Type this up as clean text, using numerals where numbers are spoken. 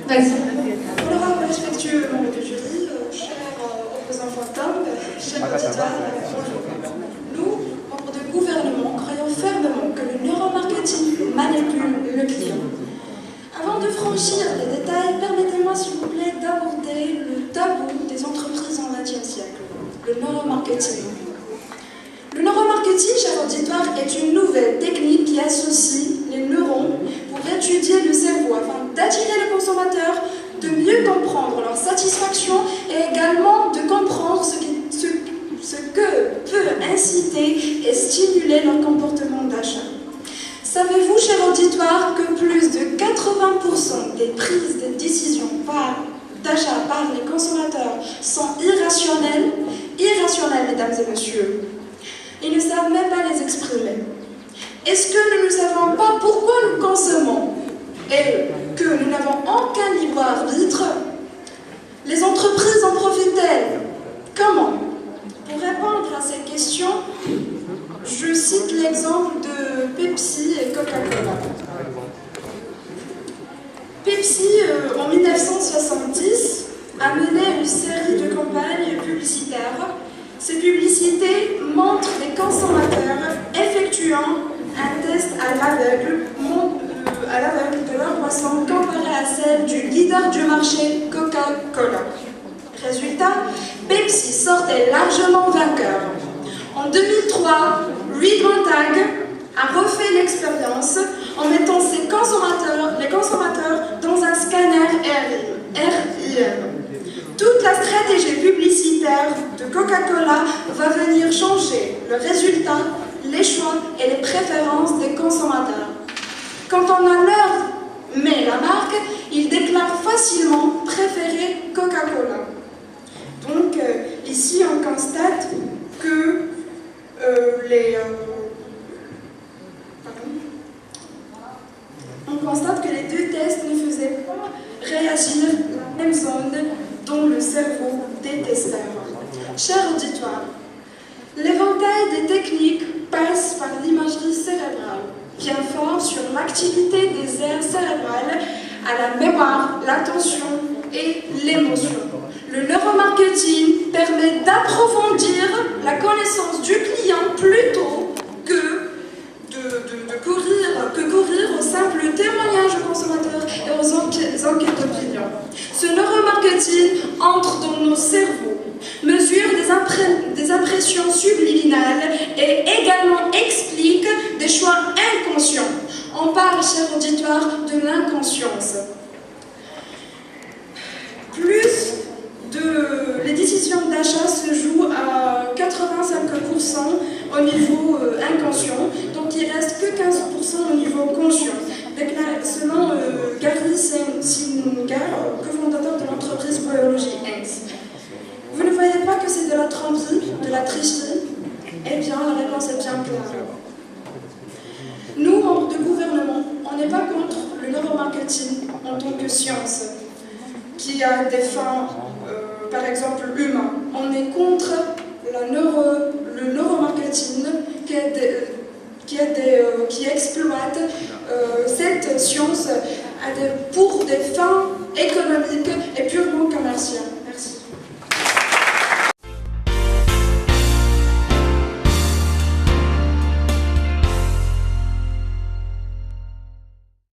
Vas-y. Honorable respectueux membre du jury, cher opposant fantôme, cher auditoire, nous, membres du gouvernement, croyons fermement que le neuromarketing manipule le client. Avant de franchir les détails, permettez-moi s'il vous plaît d'aborder le tabou des entreprises en XXe siècle, le neuromarketing. Le neuromarketing, cher auditoire, est une nouvelle technique qui associe les neurones pour étudier le cerveau afin d'attirer le consommateur, de mieux comprendre leur satisfaction et également de comprendre ce que peut inciter et stimuler leur comportement d'achat. Savez-vous, cher auditoire, que plus de 80% des prises de décisions d'achat par les consommateurs sont irrationnelles, mesdames et messieurs. Ils ne savent même pas les exprimer. Est-ce que nous ne savons pas pourquoi nous consommons et que nous n'avons aucun libre arbitre? Les entreprises en profitent-elles? Comment? Pour répondre à ces questions, je cite l'exemple de Pepsi et Coca-Cola. Pepsi, en 1970, a mené une série de campagnes publicitaires. Ces publicités montrent les consommateurs effectuant un test à l'aveugle de leur boisson comparée à celle du leader du marché, Coca-Cola. Résultat, Pepsi sortait largement vainqueur. En 2003, Reed Montag a refait l'expérience en mettant les consommateurs dans un scanner RIM. Toute la stratégie publicitaire de Coca-Cola va venir changer le résultat, les choix et les préférences des consommateurs. Quand on a l'heure mais la marque, ils déclarent facilement préférer Coca-Cola. Donc ici on constate que les deux tests ne faisaient pas réagir la même zone dans le cerveau des testeurs. Cher auditoire, l'éventail des techniques passe par l'imagerie cérébrale, qui informe sur l'activité des aires cérébrales à la mémoire, l'attention et l'émotion. Le neuromarketing permet d'approfondir la connaissance du client plutôt que courir au simple témoignage aux consommateurs et aux enquêtes d'opinion. Ce neuromarketing entre dans nos cerveaux, mesure des impressions subliminales et également explique des choix inconscients. On parle, cher auditoire, de l'inconscience. Les décisions d'achat se jouent à 85% au niveau inconscient, donc il ne reste que 15% au niveau conscient. Selon Gary Singer, cofondateur de l'entreprise Biology Inc. Vous ne voyez pas que c'est de la tromperie, de la tricherie? Eh bien, la réponse est bien claire. Nous, membres de gouvernement, on n'est pas contre le neuromarketing en tant que science, qui a des fins, par exemple, humaines. On est contre le neuromarketing qui exploite cette science pour des fins économiques et purement commerciales.